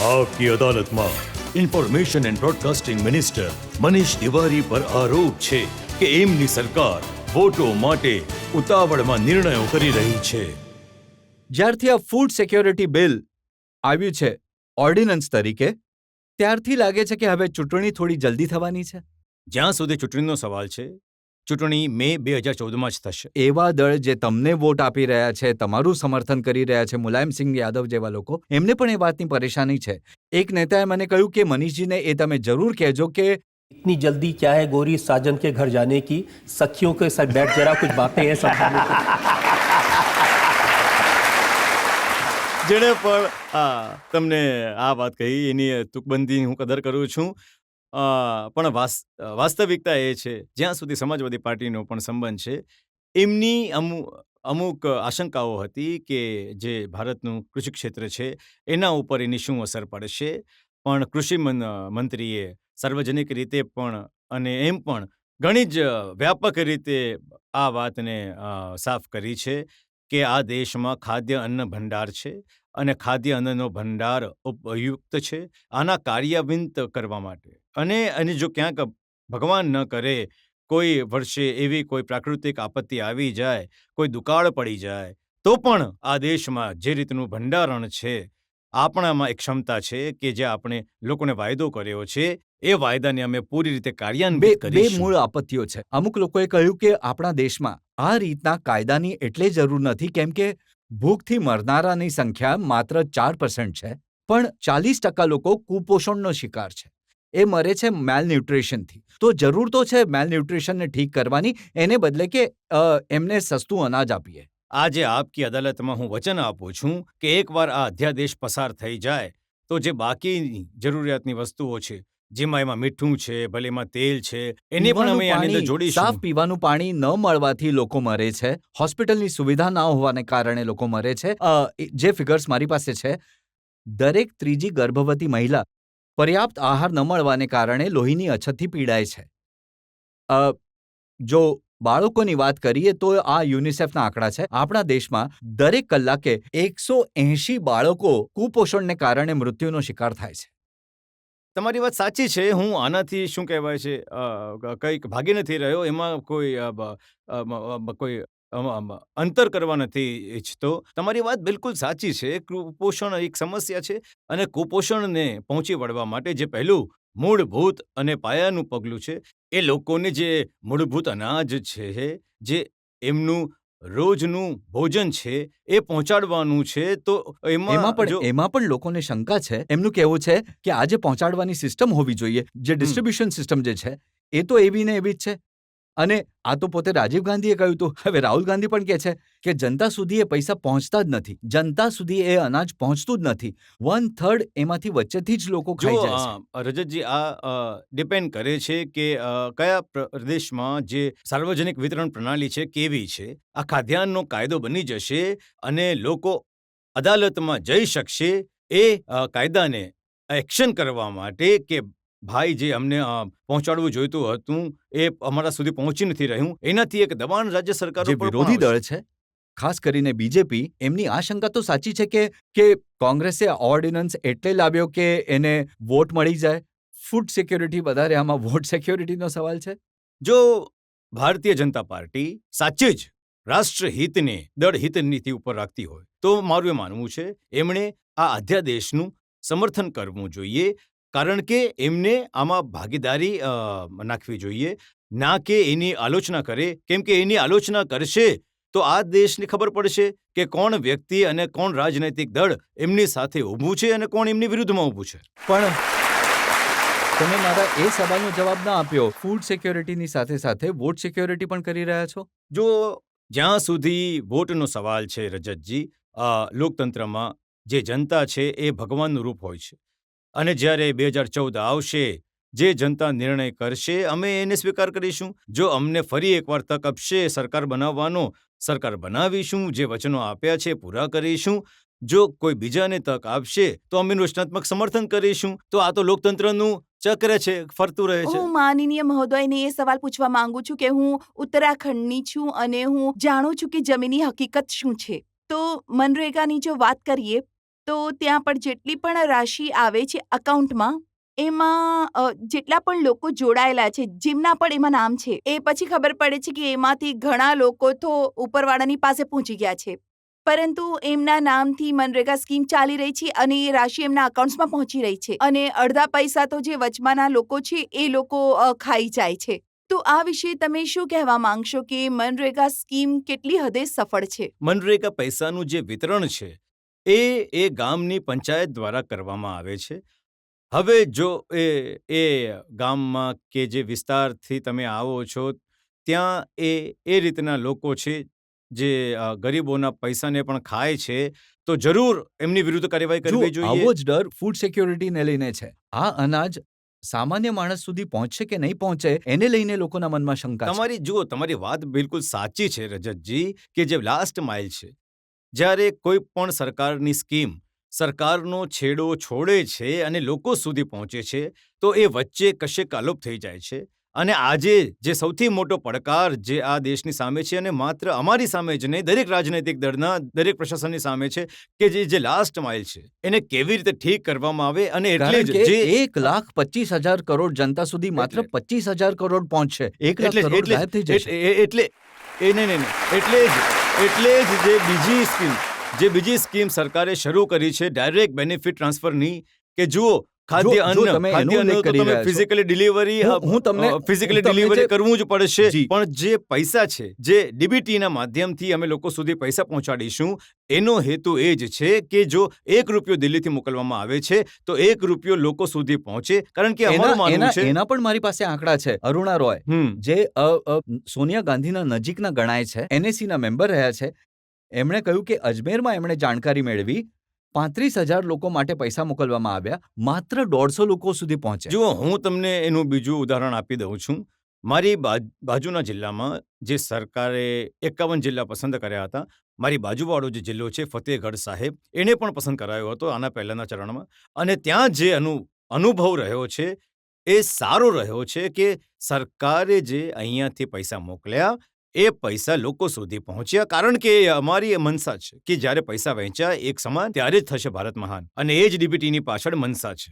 आपकी अदालत में information and broadcasting minister Manish Tiwari પર આરોપ છે કે એમની સરકાર વોટો માટે ઉતાવળમાં નિર્ણયો કરી રહી છે. જ્યારથી આ ફૂડ સિક્યોરિટી બિલ આવ્યું છે ઓર્ડિનન્સ તરીકે, ત્યારથી લાગે છે કે હવે ચૂંટણી થોડી જલ્દી થવાની છે. જ્યાં સુધી ચૂંટણીનો સવાલ છે, ચૂંટણી મે 2014માં જ થશે. એવા દળ જે તમને વોટ આપી રહ્યા છે, તમારું સમર્થન કરી રહ્યા છે, મુલાયમસિંહ યાદવ જેવા લોકો, એમને પણ એ વાતની પરેશાની છે. એક નેતાએ મને કહ્યું કે મનીષજીને એ તમે જરૂર કહેજો કે इतनी जल्दी क्या है गौरी साजन के घर जाने की, सखियों के साथ बैठ जरा कुछ बातें हैं समझाने की. જેણે પણ તમને આ વાત કહી એની તુકબંધી હું કદર કરું છું, પણ વાસ્તવિકતા એ છે, જ્યાં સુધી સમાજવાદી પાર્ટીનો પણ સંબંધ છે, એમની અમુક આશંકાઓ હતી કે જે ભારતનું કૃષિ ક્ષેત્ર છે એના ઉપર એની શું અસર પડશે. પણ કૃષિ મંત્રીએ સાર્વજનિક રીતે પણ અને એમ પણ ઘણી જ વ્યાપક રીતે આ વાતને સાફ કરી છે કે આ દેશમાં ખાદ્ય અન્ન ભંડાર છે અને ખાદ્ય અન્નનો ભંડાર ઉપયુક્ત છે. આના કાર્યાન્વિત કરવા માટે અને જો ક્યાંક ભગવાન ન કરે કોઈ વર્ષે એવી કોઈ પ્રાકૃતિક આપત્તિ આવી જાય, કોઈ દુકાળ પડી જાય, તો પણ આ દેશમાં જે રીતનું ભંડારણ છે, આપણામાં એક ક્ષમતા છે કે જે આપણે લોકોને વાયદો કર્યો છે, એ વાયદાને અમે પૂરી રીતે કાર્યાન્વિત બે કરીશું. મૂળ આપત્તિઓ છે. અમુક લોકોએ કહ્યું કે આપણા દેશમાં આ રીતના કાયદાની એટલે જરૂર નથી, કેમ કે ભૂખથી મરનારાની સંખ્યા માત્ર 4% છે, પણ 40% લોકો કુપોષણનો શિકાર છે. એ મરે છે મેલન્યુટ્રિશનથી. તો જરૂર તો છે મેલન્યુટ્રિશનને ઠીક કરવાની, એને બદલે કે એમને સસ્તું અનાજ આપીએ. આજે આપકી અદાલતમાં હું વચન આપું છું કે એકવાર આ અધ્યાદેશ પસાર થઈ જાય તો જે બાકીની જરૂરિયાતની વસ્તુઓ છે, જેમાં એમાં મીઠું છે, ભલે એમાં તેલ છે, એને પણ અમે આની અંદર જોડીશું. સાફ પીવાનું પાણી ન મળવાથી લોકો મરે છે, હોસ્પિટલની સુવિધા ન હોવાને કારણે લોકો મરે છે. જે ફિગર્સ મારી પાસે છે, દરેક ત્રીજી ગર્ભવતી મહિલા પર્યાપ્ત આહાર ન મળવાને કારણે લોહીની અછતથી પીડાય છે. જો બાળકોની વાત કરીએ તો આ યુનિસેફના આંકડા છે. આપણા દેશમાં દરેક કલાકે 180 બાળકો કુપોષણને કારણે મૃત્યુનો શિકાર થાય છે. તમારી વાત સાચી છે. હું આનાથી શું કહેવાય છે, કંઈક ભાગી નથી રહ્યો, એમાં કોઈ અંતર કરવા નથી ઈચ્છતો. તમારી વાત બિલકુલ સાચી છે. કુપોષણ એક સમસ્યા છે અને કુપોષણને પહોંચી વળવા માટે જે પહેલું મૂળભૂત અને પાયાનું પગલું છે, એ લોકોને જે મૂળભૂત અનાજ છે, જે એમનું રોજનું ભોજન છે, એ પહોંચાડવાનું છે. તો એમાં પણ લોકોને શંકા છે. એમનું કહેવું છે કે આજે પહોંચાડવાની સિસ્ટમ હોવી જોઈએ, જે ડિસ્ટ્રીબ્યુશન સિસ્ટમ જે છે એ તો એવી ને એવી જ છે. અને આ તો પોતે રાજીવ ગાંધીએ કહ્યું હતું. હવે રાહુલ ગાંધી પણ કહે છે કે જનતા સુધી એ પૈસા પહોંચતા જ નથી, જનતા સુધી એ અનાજ પહોંચતું જ નથી. 1/3 એમાંથી વચ્ચેથી જ લોકો ખાઈ જાય છે. રજતજી, આ ડિપેન્ડ કરે છે કે કયા પ્રદેશમાં જે સાર્વજનિક વિતરણ પ્રણાલી છે કેવી છે. આ ખાદ્યાન્નનો કાયદો બની જશે અને લોકો અદાલતમાં જઈ શકશે એ કાયદાને એક્શન કરવા માટે કે ભાઈ જે અમને પહોંચાડવું જોઈતું હતું એ અમારા સુધી પહોંચી નથી રહ્યું, એનાથી એક દબાણ રાજ્ય સરકારો જે પર પણ વિરોધી દળ આવશે. છે, ખાસ કરીને બીજેપી, એમની આ શંકા તો સાચી છે કે કોંગ્રેસે ઓર્ડિનન્સ એટલે લાવ્યો કે એને વોટ મળી જાય. ફૂડ સિક્યોરિટી વધારે આમાં વોટ સિક્યોરિટીનો સવાલ છે. જો ભારતીય જનતા પાર્ટી સાચે જ રાષ્ટ્રહિતને દળહિત નીતિ ઉપર રાખતી હોય તો મારું એ માનવું છે એમણે આ અધ્યાદેશનું સમર્થન કરવું જોઈએ, કારણ કે એમને આમાં ભાગીદારી નાખવી જોઈએ, ના કે એની આલોચના કરે. કેમ કે એની આલોચના કરશે તો આ દેશને ખબર પડશે કે કોણ વ્યક્તિ અને કોણ રાજનૈતિક દળ એમની સાથે ઊભું છે અને કોણ એમની વિરુદ્ધમાં ઊભું છે. પણ તમે મારા એ સવાલનો જવાબ ના આપ્યો. ફૂડ સિક્યોરિટીની સાથે સાથે વોટ સિક્યોરિટી પણ કરી રહ્યા છો. જો જ્યાં સુધી વોટનો સવાલ છે રજતજી, લોકતંત્રમાં જે જનતા છે એ ભગવાનનું રૂપ હોય છે અને જ્યારે 2014 આવશે, જે જનતા નિર્ણય કરશે અમે એને સ્વીકાર કરીશું. જો અમને ફરી એકવાર તક આપશે સરકાર બનાવવાનો, સરકાર બનાવીશું. જે વચનો આપ્યા છે પૂરા કરીશું. જો કોઈ બીજાને તક આપશે તો અમે રચનાત્મક સમર્થન કરીશું. તો આ તો લોકતંત્રનું ચક્ર છે, ફરતું રહે છે. હું માનનીય મહોદયને એ સવાલ પૂછવા માંગુ છું કે હું ઉત્તરાખંડની છું અને હું જાણું છું કે જમીની હકીકત શું છે. તો મનરેગાની જો વાત કરીએ તો ત્યાં પણ જેટલી પણ રાશિ આવે છે અકાઉન્ટમાં એમાં જેટલા પણ લોકો જોડાયેલા છે જેમના પણ એમાં નામ છે એ પછી ખબર પડે છે કે એમાંથી ઘણા લોકો તો ઉપરવાળાની પાસે પહોંચી ગયા છે પરંતુ એમના નામથી મનરેગા સ્કીમ ચાલી રહી છે અને એ રાશિ એમના અકાઉન્ટ્સમાં પહોંચી રહી છે અને અડધા પૈસા તો જે વચમાંના લોકો છે એ લોકો ખાઈ જાય છે. તો આ વિશે તમે શું કહેવા માંગશો કે મનરેગા સ્કીમ કેટલી હદે સફળ છે? મનરેગા પૈસાનું જે વિતરણ છે એ ગામની પંચાયત દ્વારા કરવામાં આવે છે. હવે જો એ ગામમાં કે જે વિસ્તારથી તમે આવો છો ત્યાં એ રીતના લોકો છે જે ગરીબોના પૈસાને પણ ખાય છે તો જરૂર એમની વિરુદ્ધ કાર્યવાહી જો કરવી જોઈએ. આવો જ ડર ફૂડ સિક્યોરિટીને લઈને છે. આ અનાજ સામાન્ય માણસ સુધી પહોંચશે કે નહીં પહોંચે એને લઈને લોકોના મનમાં શંકા છે. તમારી વાત બિલકુલ સાચી છે રજતજી કે જે લાસ્ટ માઇલ છે જ્યારે કોઈ પણ સરકારની સ્કીમ સરકારનો છેડો છોડે છે અને લોકો સુધી પહોંચે છે તો એ વચ્ચે કશેક અલોપ થઈ જાય છે. અને આજે જે સૌથી મોટો પડકાર જે આ દેશની સામે છે અને માત્ર અમારી સામે જ નહીં દરેક રાજનૈતિક દળના દરેક પ્રશાસનની સામે છે કે જે લાસ્ટ માઇલ છે એને કેવી રીતે ઠીક કરવામાં આવે અને એટલે કારણ જ કે જે 1,25,000 કરોડ જનતા સુધી માત્ર એટલે- 25,000 કરોડ પહોંચશે. 1 લાખ એટલે કરોડ એટલે ગાયબ થઈ જશે. એટલે જ જે બીજી સ્કીમ સરકારે શરૂ કરી છે ડાયરેક્ટ બેનિફિટ ટ્રાન્સફરની કે જુઓ ખાદ્ય જો અન્ન તમે એનો ઉલ્લેખ તો કરી તમે રહ્યા છો. ફિઝિકલી ડિલિવરી હું તમને ડિલિવરી જે- કરવું જ પડશે જી. પણ જે પૈસા છે જે ડીબીટીના માધ્યમથી અમે લોકો સુધી પૈસા પહોંચાડીશું એનો હેતુ એ જ છે કે જો ₹1 દિલ્હીથી મોકલવામાં આવે છે તો ₹1 લોકો સુધી પહોંચે કારણ કે અમારું માનવું છે એના પણ મારી પાસે આંકડા છે. અરુણા રોય જે સોનિયા ગાંધીના નજીકના ગણાય છે, NSCના મેમ્બર રહ્યા છે, એમણે કહ્યું કે અજમેરમાં એમણે જાણકારી મેળવી 35,000 લોકો માટે પૈસા મોકલવામાં આવ્યા, માત્ર 150 લોકો સુધી પહોંચ્યા. જુઓ હું તમને એનું બીજું ઉદાહરણ આપી દઉં છું. મારી બાજુના જિલ્લામાં જે સરકારે 51 જિલ્લા પસંદ કર્યા હતા મારી બાજુવાળો જે જિલ્લો છે ફતેહગઢ સાહેબ એને પણ પસંદ કરાયો હતો આના પહેલાના ચરણમાં અને ત્યાં જે અનુભવ રહ્યો છે એ સારો રહ્યો છે કે સરકારે જે અહીંયાથી પૈસા મોકલ્યા એ પૈસા લોકો સુધી પહોંચ્યા કારણ કે એ અમારી મનસા છે કે જ્યારે પૈસા વહેંચ્યા એક સમાન ત્યારે જ થશે ભારત મહાન અને એ જ ડીબીટીની પાછળ મનસા છે.